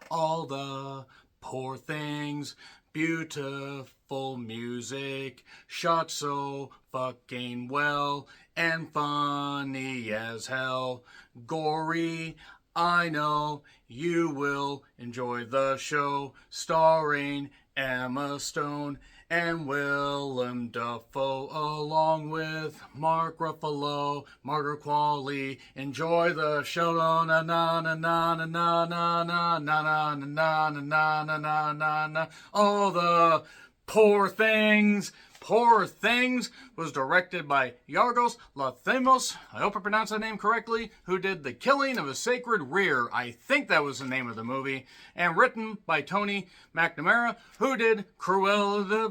All the poor things, beautiful music, shot so fucking well, and funny as hell. Gory, I know you will enjoy the show, starring Emma Stone and Willem Dafoe, along with Mark Ruffalo, Margaret Qualley. Enjoy the show, na na na na na na na na na na na na na na na na. All the poor things. Poor Things was directed by Yorgos Lanthimos, I hope I pronounced that name correctly, who did The Killing of a Sacred Rear, I think that was the name of the movie, and written by Tony McNamara, who did Cruella de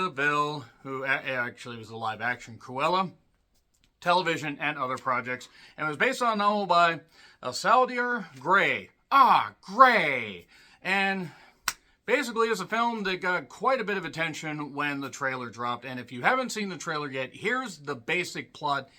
Vil, who actually was a live-action Cruella, television, and other projects, and was based on a novel by Saldier Gray. Gray! And basically, it's a film that got quite a bit of attention when the trailer dropped. And if you haven't seen the trailer yet, here's the basic plot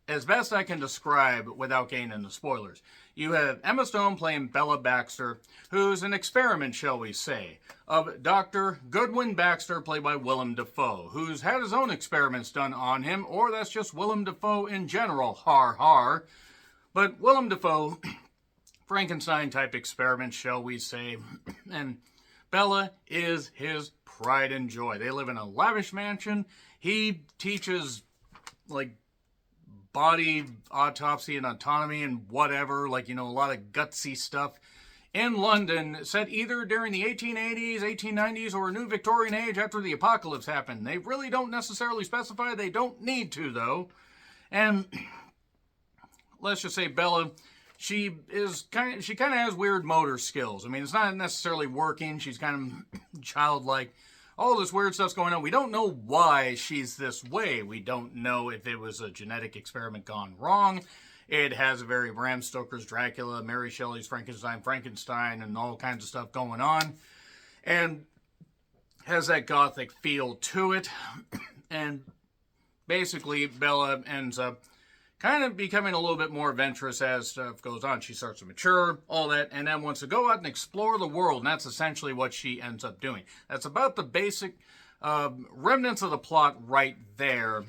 as best I can describe without getting into spoilers. You have Emma Stone playing Bella Baxter, who's an experiment, shall we say, of Dr. Goodwin Baxter, played by Willem Dafoe, who's had his own experiments done on him, or that's just Willem Dafoe in general, har har. But Willem Dafoe, Frankenstein-type experiment, shall we say, and Bella is his pride and joy. They live in a lavish mansion. He teaches, like, body autopsy and autonomy and whatever, like, a lot of gutsy stuff in London, set either during the 1880s, 1890s, or a new Victorian age after the apocalypse happened. They really don't necessarily specify. They don't need to, though. And let's just say Bella, she kind of has weird motor skills. I mean, it's not necessarily working. She's kind of childlike. All this weird stuff's going on. We don't know why she's this way. We don't know if it was a genetic experiment gone wrong. It has a very Bram Stoker's Dracula, Mary Shelley's Frankenstein, and all kinds of stuff going on. And has that gothic feel to it. And basically, Bella ends up kind of becoming a little bit more adventurous as stuff goes on. She starts to mature, all that, and then wants to go out and explore the world, and that's essentially what she ends up doing. That's about the basic remnants of the plot right there,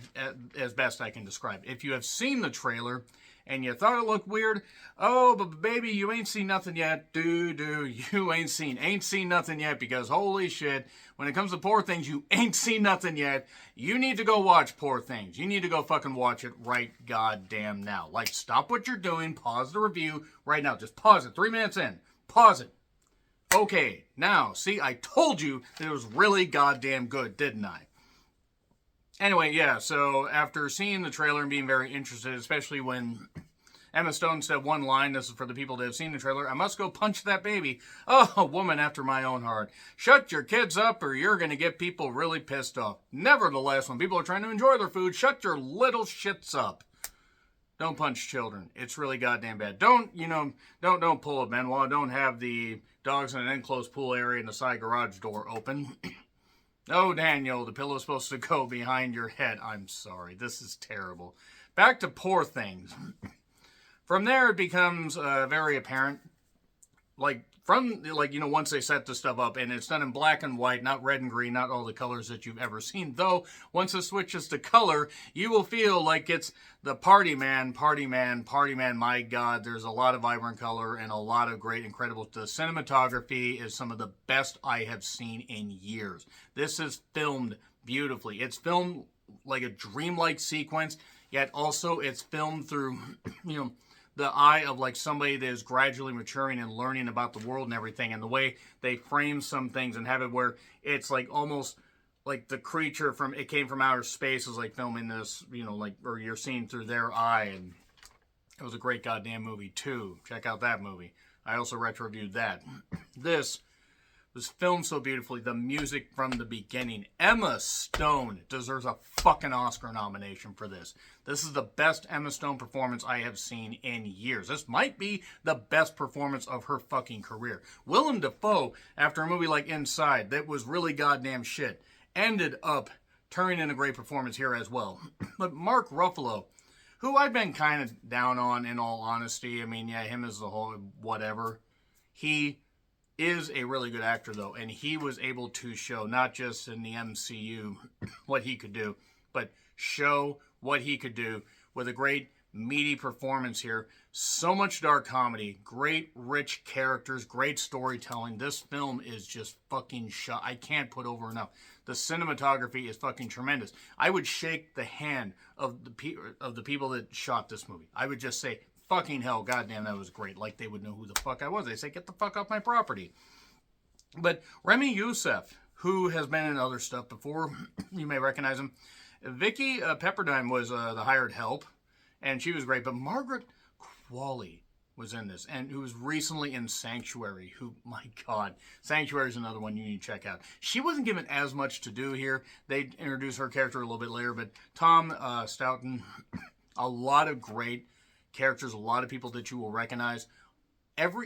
as best I can describe. If you have seen the trailer and you thought it looked weird, oh, but baby, you ain't seen nothing yet. You ain't seen nothing yet, because holy shit, when it comes to Poor Things, you ain't seen nothing yet. You need to go watch Poor Things. You need to go fucking watch it right goddamn now. Like, stop what you're doing, pause the review right now. Just pause it, 3 minutes in. Pause it. Okay, now, see, I told you that it was really goddamn good, didn't I? Anyway, yeah, so after seeing the trailer and being very interested, especially when Emma Stone said one line, this is for the people that have seen the trailer, "I must go punch that baby. Oh, a woman after my own heart. Shut your kids up or you're going to get people really pissed off. Nevertheless, when people are trying to enjoy their food, shut your little shits up. Don't punch children. It's really goddamn bad. Don't pull a Benoit. Don't have the dogs in an enclosed pool area and the side garage door open." Oh, Daniel, the pillow's supposed to go behind your head. I'm sorry. This is terrible. Back to Poor Things. From there, it becomes very apparent, once they set this stuff up, and it's done in black and white, not red and green, not all the colors that you've ever seen. Though, once it switches to color, you will feel like it's the party man. My God, there's a lot of vibrant color and a lot of great, incredible. The cinematography is some of the best I have seen in years. This is filmed beautifully. It's filmed like a dreamlike sequence, yet also it's filmed through, the eye of like somebody that is gradually maturing and learning about the world and everything, and the way they frame some things and have it where it's like almost like the creature from It Came From Outer Space is like filming this, or you're seeing through their eye. And it was a great goddamn movie too. Check out that movie. I also retro-reviewed that. This was filmed so beautifully. The music from the beginning. Emma Stone deserves a fucking Oscar nomination for this. This is the best Emma Stone performance I have seen in years. This might be the best performance of her fucking career. Willem Dafoe, after a movie like Inside, that was really goddamn shit, ended up turning in a great performance here as well. But Mark Ruffalo, who I've been kind of down on, in all honesty. I mean, yeah, him as the whole whatever. He is a really good actor, though, and he was able to show, not just in the MCU, what he could do, but show what he could do with a great, meaty performance here. So much dark comedy, great, rich characters, great storytelling. This film is just fucking shot. I can't put over enough. The cinematography is fucking tremendous. I would shake the hand of the people that shot this movie. I would just say, fucking hell, goddamn, that was great. Like they would know who the fuck I was. They say, get the fuck off my property. But Remy Youssef, who has been in other stuff before, you may recognize him. Vicky Pepperdine was the hired help, and she was great. But Margaret Qualley was in this, and who was recently in Sanctuary, who, my God, Sanctuary is another one you need to check out. She wasn't given as much to do here. They introduced her character a little bit later, but Tom Stoughton, a lot of great characters, a lot of people that you will recognize.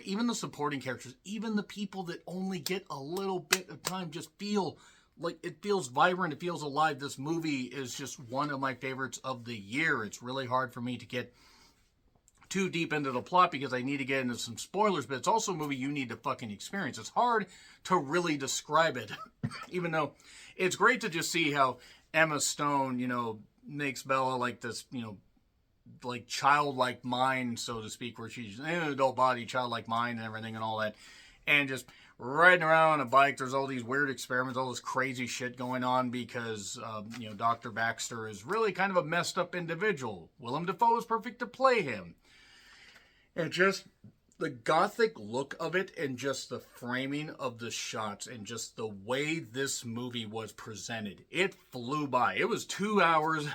Even the supporting characters, even the people that only get a little bit of time, just feel like it feels vibrant, it feels alive. This movie is just one of my favorites of the year. It's really hard for me to get too deep into the plot because I need to get into some spoilers, but it's also a movie you need to fucking experience. It's hard to really describe it, even though it's great to just see how Emma Stone, makes Bella like this, like childlike mind, so to speak, where she's in an adult body, childlike mind and everything and all that. And just riding around on a bike, there's all these weird experiments, all this crazy shit going on because, Dr. Baxter is really kind of a messed up individual. Willem Dafoe is perfect to play him. And just the gothic look of it and just the framing of the shots and just the way this movie was presented. It flew by. It was 2 hours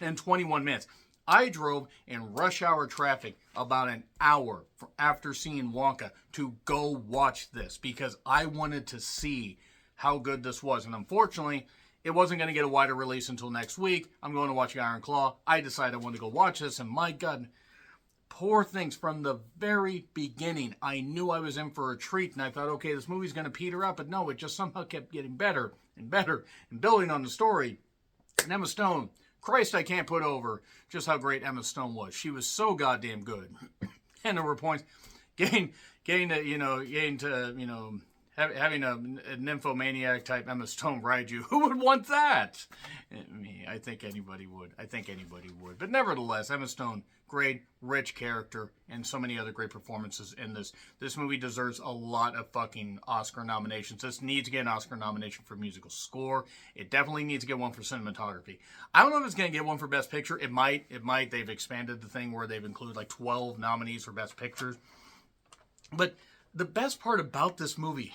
and 21 minutes. I drove in rush hour traffic about an hour after seeing Wonka to go watch this because I wanted to see how good this was. And unfortunately, it wasn't going to get a wider release until next week. I'm going to watch Iron Claw. I decided I wanted to go watch this, and my God, Poor Things, from the very beginning, I knew I was in for a treat, and I thought, okay, this movie's going to peter out, but no, it just somehow kept getting better and better and building on the story. And Emma Stone, Christ, I can't put over just how great Emma Stone was. She was so goddamn good. And there were points, having a nymphomaniac type Emma Stone ride you. Who would want that? Me. I think anybody would. But nevertheless, Emma Stone, great, rich character, and so many other great performances in this. This movie deserves a lot of fucking Oscar nominations. This needs to get an Oscar nomination for musical score. It definitely needs to get one for cinematography. I don't know if it's going to get one for Best Picture. It might. They've expanded the thing where they've included like 12 nominees for Best Picture. But the best part about this movie,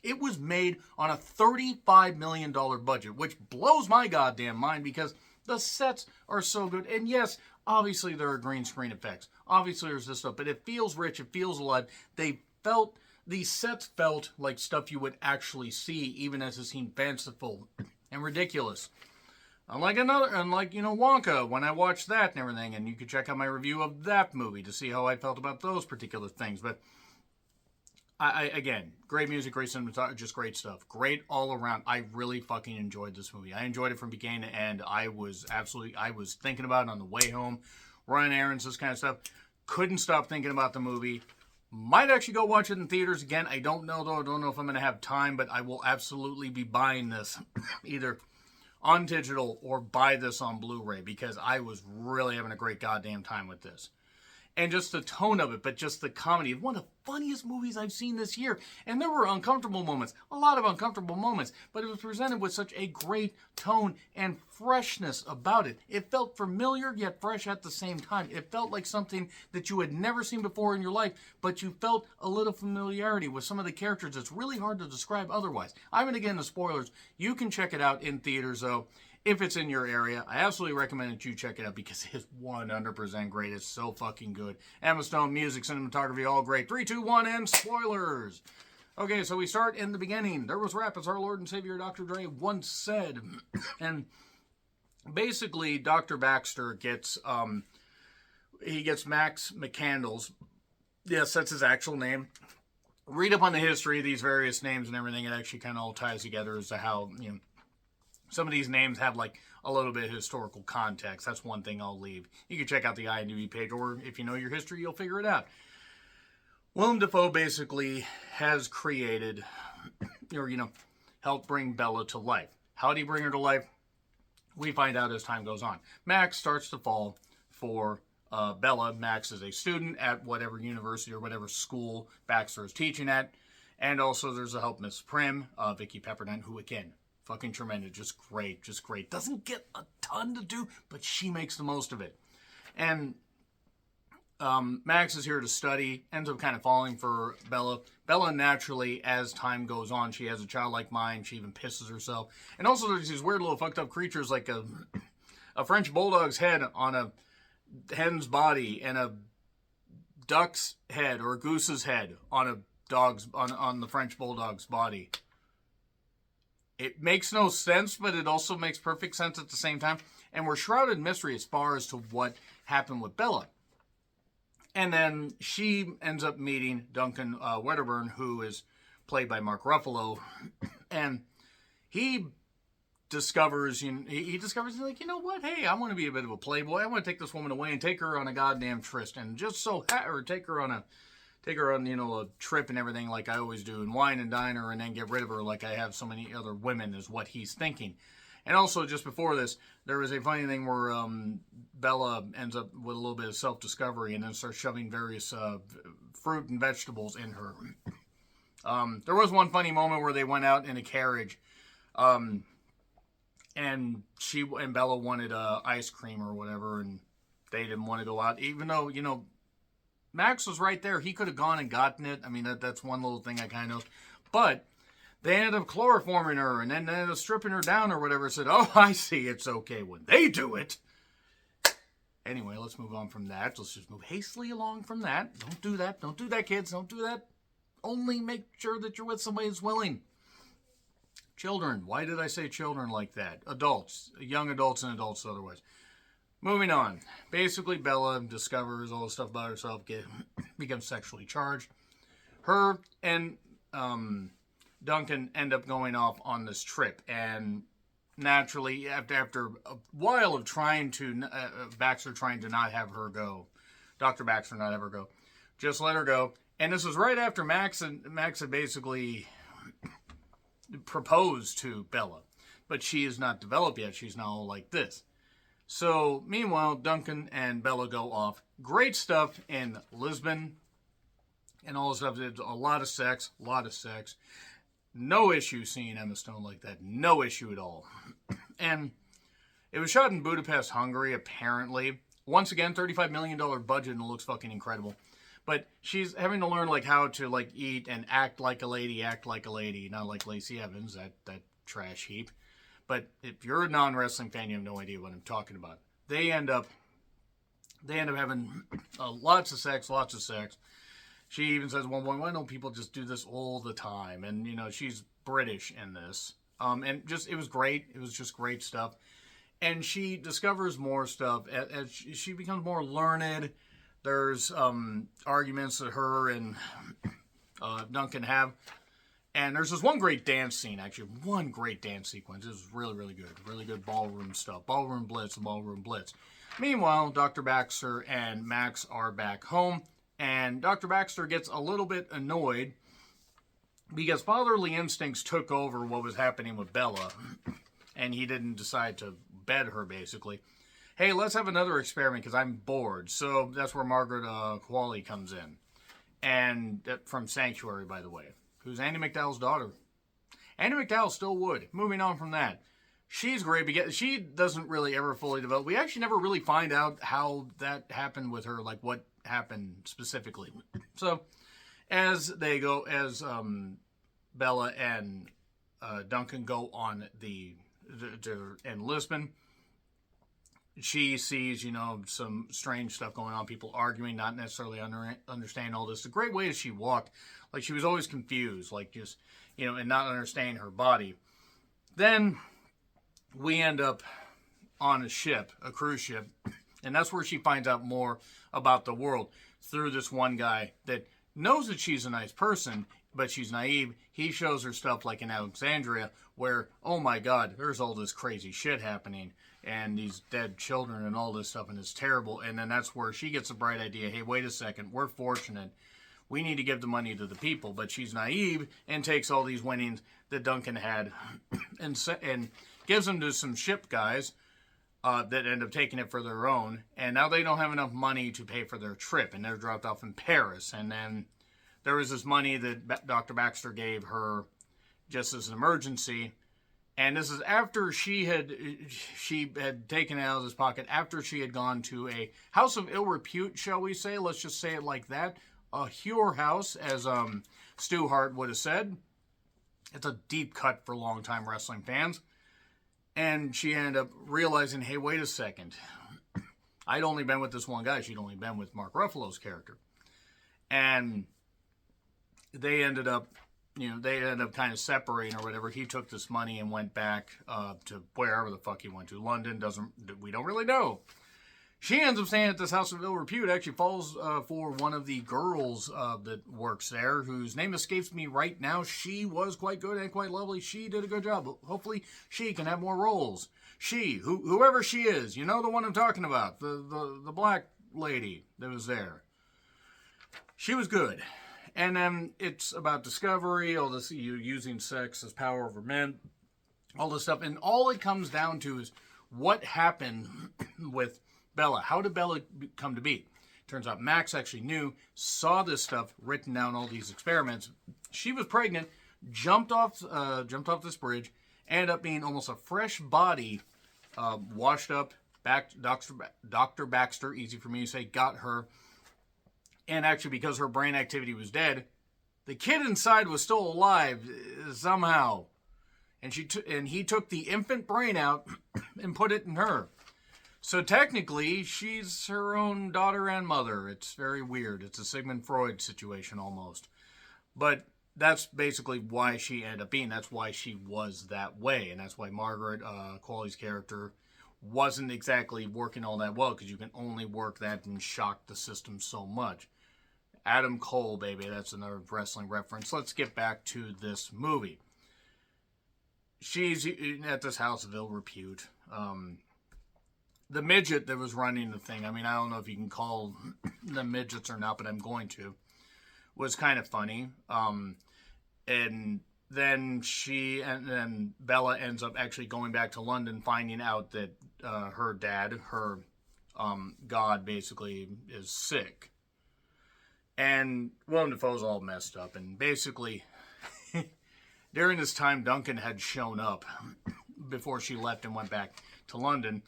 it was made on a $35 million budget, which blows my goddamn mind because the sets are so good. And yes, obviously there are green screen effects. Obviously there's this stuff, but it feels rich, it feels alive. These sets felt like stuff you would actually see, even as it seemed fanciful and ridiculous. Unlike Wonka, when I watched that and everything, and you can check out my review of that movie to see how I felt about those particular things. But again, great music, great cinematography, just great stuff. Great all around. I really fucking enjoyed this movie. I enjoyed it from beginning to end. I was thinking about it on the way home, running errands, this kind of stuff. Couldn't stop thinking about the movie. Might actually go watch it in theaters again. I don't know, though. I don't know if I'm going to have time, but I will absolutely be buying this either on digital or buy this on Blu-ray because I was really having a great goddamn time with this. And just the tone of it, but just the comedy. One of the funniest movies I've seen this year. And there were uncomfortable moments, a lot of uncomfortable moments, but it was presented with such a great tone and freshness about it. It felt familiar yet fresh at the same time. It felt like something that you had never seen before in your life, but you felt a little familiarity with some of the characters. It's really hard to describe otherwise. I'm going to get into spoilers. You can check it out in theaters, though. If it's in your area, I absolutely recommend that you check it out because it's 100% great. It's so fucking good. Emma Stone, music, cinematography, all great. 3, 2, 1, and spoilers. Okay, so we start in the beginning. There was rap, as our Lord and Savior Dr. Dre once said. And basically, Dr. Baxter gets Max McCandless. Yes, that's his actual name. Read up on the history of these various names and everything. It actually kind of all ties together as to how, some of these names have like a little bit of historical context. That's one thing I'll leave. You can check out the IMDb page, or if you know your history, you'll figure it out. Willem Dafoe basically has created, or, helped bring Bella to life. How did he bring her to life? We find out as time goes on. Max starts to fall for Bella. Max is a student at whatever university or whatever school Baxter is teaching at. And also there's a help Miss Prim, Vicky Pepperdine, who again, fucking tremendous, just great, just great. Doesn't get a ton to do, but she makes the most of it. And Max is here to study, ends up kind of falling for Bella. Bella, naturally, as time goes on, she has a childlike mind. She even pisses herself. And also there's these weird little fucked up creatures like a French bulldog's head on a hen's body and a duck's head or a goose's head on a dog's on the French bulldog's body. It makes no sense, but it also makes perfect sense at the same time. And we're shrouded in mystery as far as to what happened with Bella. And then she ends up meeting Duncan Wedderburn, who is played by Mark Ruffalo. And he discovers, like, you know what? Hey, I want to be a bit of a playboy. I want to take this woman away and take her on a goddamn tryst. And just so, or take her on, a trip and everything like I always do. And wine and dine her and then get rid of her like I have so many other women is what he's thinking. And also, just before this, there was a funny thing where Bella ends up with a little bit of self-discovery and then starts shoving various fruit and vegetables in her. There was one funny moment where they went out in a carriage, and Bella wanted ice cream or whatever, and they didn't want to go out, even though, Max was right there. He could have gone and gotten it. I mean, that's one little thing I kind of... But they ended up chloroforming her, and then they ended up stripping her down or whatever. Said, oh, I see, it's okay when they do it. Anyway, let's move on from that. Let's just move hastily along from that. Don't do that. Don't do that, kids. Don't do that. Only make sure that you're with somebody who's willing. Children. Why did I say children like that? Adults. Young adults and adults otherwise. Moving on. Basically, Bella discovers all the stuff about herself, becomes sexually charged. Her and Duncan end up going off on this trip, and naturally, after a while of trying to, Baxter trying to not have her go, Dr. Baxter not have her go, just let her go. And this was right after Max had basically proposed to Bella, but she is not developed yet. She's now like this. So, meanwhile, Duncan and Bella go off. Great stuff in Lisbon and all this stuff. There's a lot of sex. No issue seeing Emma Stone like that. No issue at all. And it was shot in Budapest, Hungary, apparently. Once again, $35 million budget, and it looks fucking incredible. But she's having to learn, like, how to, like, eat and act like a lady. Not like Lacey Evans, that trash heap. But if you're a non-wrestling fan, you have no idea what I'm talking about. They end up having lots of sex. She even says, well, why don't people just do this all the time? And, she's British in this. And just, it was great. It was just great stuff. And she discovers more stuff as she becomes more learned. There's arguments that her and Duncan have. And there's this one great dance scene, actually. One great dance sequence. It was really, really good. Really good ballroom stuff. Ballroom blitz. Meanwhile, Dr. Baxter and Max are back home. And Dr. Baxter gets a little bit annoyed because fatherly instincts took over what was happening with Bella. And he didn't decide to bed her, basically. Hey, let's have another experiment because I'm bored. So that's where Margaret Qualley comes in. And from Sanctuary, by the way. Who's Andy McDowell's daughter. Andy McDowell still would. Moving on from that. She's great because she doesn't really ever fully develop. We actually never really find out how that happened with her, like what happened specifically. So, as Bella and Duncan go on in Lisbon, she sees, some strange stuff going on, people arguing, not necessarily understanding all this. The great way is she walked, like she was always confused, like just, and not understanding her body. Then we end up on a cruise ship, and that's where she finds out more about the world through this one guy that knows that she's a nice person, but she's naive. He shows her stuff like in Alexandria where, oh my God, there's all this crazy shit happening and these dead children and all this stuff, and it's terrible. And then that's where she gets a bright idea. Hey, wait a second. We're fortunate. We need to give the money to the people. But she's naive and takes all these winnings that Duncan had and gives them to some ship guys that end up taking it for their own. And now they don't have enough money to pay for their trip, and they're dropped off in Paris. And then there was this money that Dr. Baxter gave her just as an emergency. And this is after she had taken it out of his pocket, after she had gone to a house of ill repute, shall we say? Let's just say it like that. A whore house, as Stu Hart would have said. It's a deep cut for longtime wrestling fans. And she ended up realizing, hey, wait a second. I'd only been with this one guy. She'd only been with Mark Ruffalo's character. And they ended up kind of separating or whatever. He took this money and went back to wherever the fuck he went to. London, we don't really know. She ends up staying at this house of ill repute, actually falls for one of the girls that works there, whose name escapes me right now. She was quite good and quite lovely. She did a good job. Hopefully she can have more roles. Whoever she is, you know the one I'm talking about, the black lady that was there. She was good. And then it's about discovery, all this, using sex as power over men, all this stuff. And all it comes down to is what happened with Bella. How did Bella come to be? Turns out Max actually saw this stuff written down, all these experiments. She was pregnant, jumped off this bridge, ended up being almost a fresh body, washed up. Dr. Baxter, easy for me to say, got her. And actually, because her brain activity was dead, the kid inside was still alive somehow. And he took the infant brain out and put it in her. So technically, she's her own daughter and mother. It's very weird. It's a Sigmund Freud situation almost. But that's basically why she ended up being. That's why she was that way. And that's why Margaret Qualley's character wasn't exactly working all that well, because you can only work that and shock the system so much. Adam Cole, baby. That's another wrestling reference. Let's get back to this movie. She's at this house of ill repute. The midget that was running the thing, I mean, I don't know if you can call them midgets or not, but I'm going to, was kind of funny. And then Bella ends up actually going back to London, finding out that her dad, her god, basically is sick. And Willem Dafoe's all messed up. And basically, during this time, Duncan had shown up before she left and went back to London.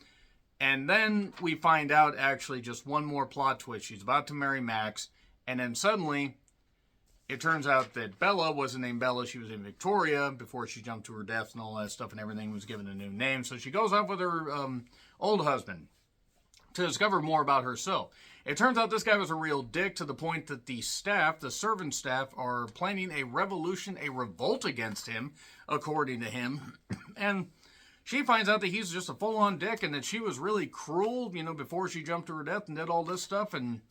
And then we find out, actually, just one more plot twist. She's about to marry Max. And then suddenly, it turns out that Bella wasn't named Bella. She was named Victoria before she jumped to her death and all that stuff. And everything was given a new name. So she goes off with her old husband to discover more about herself. It turns out this guy was a real dick, to the point that the servant staff, are planning a revolution, a revolt against him, according to him. And she finds out that he's just a full-on dick, and that she was really cruel, before she jumped to her death and did all this stuff. And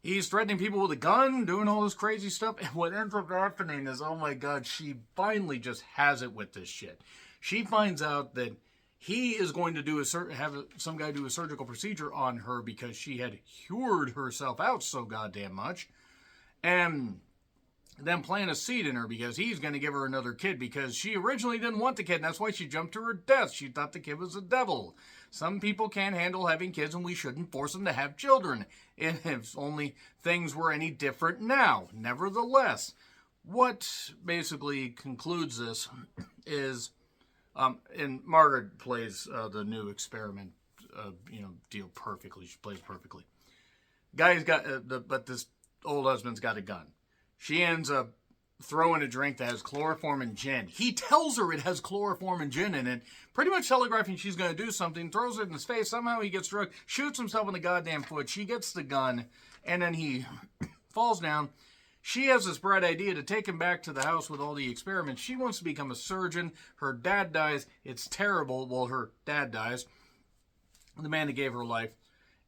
he's threatening people with a gun, doing all this crazy stuff. And what ends up happening is, oh my God, she finally just has it with this shit. She finds out that he is going to have some guy do a surgical procedure on her because she had cured herself out so goddamn much. And then plant a seed in her because he's going to give her another kid, because she originally didn't want the kid. And that's why she jumped to her death. She thought the kid was a devil. Some people can't handle having kids, and we shouldn't force them to have children. If only things were any different now. Nevertheless, what basically concludes this is... and Margaret plays the new experiment, deal perfectly. She plays perfectly. Guy's got, but this old husband's got a gun. She ends up throwing a drink that has chloroform and gin. He tells her it has chloroform and gin in it, pretty much telegraphing she's going to do something, throws it in his face. Somehow he gets drunk, shoots himself in the goddamn foot. She gets the gun, and then he falls down. She has this bright idea to take him back to the house with all the experiments. She wants to become a surgeon. Her dad dies. It's terrible. Well, her dad dies, the man that gave her life.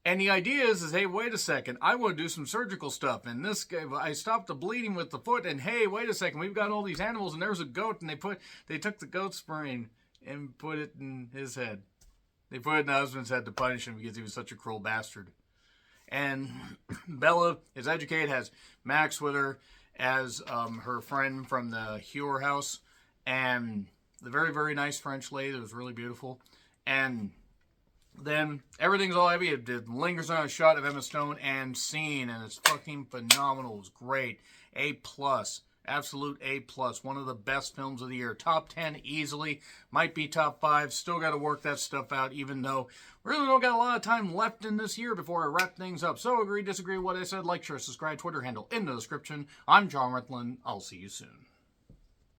And the idea is, hey, wait a second. I want to do some surgical stuff. And this guy, I stopped the bleeding with the foot. And hey, wait a second. We've got all these animals, and there's a goat. And they took the goat's brain and put it in his head. They put it in the husband's head to punish him because he was such a cruel bastard. And Bella is educated, has Max with her as her friend from the Hewer house, and the very, very nice French lady that was really beautiful. And then everything's all heavy. It lingers on a shot of Emma Stone and scene, and it's fucking phenomenal. It was great. A plus. Absolute A plus. One of the best films of the year. Top 10 easily. Might be top 5. Still got to work that stuff out, even though we really don't got a lot of time left in this year before I wrap things up. So agree, disagree with what I said. Like, share, subscribe, Twitter handle in the description. I'm John Rutland. I'll see you soon.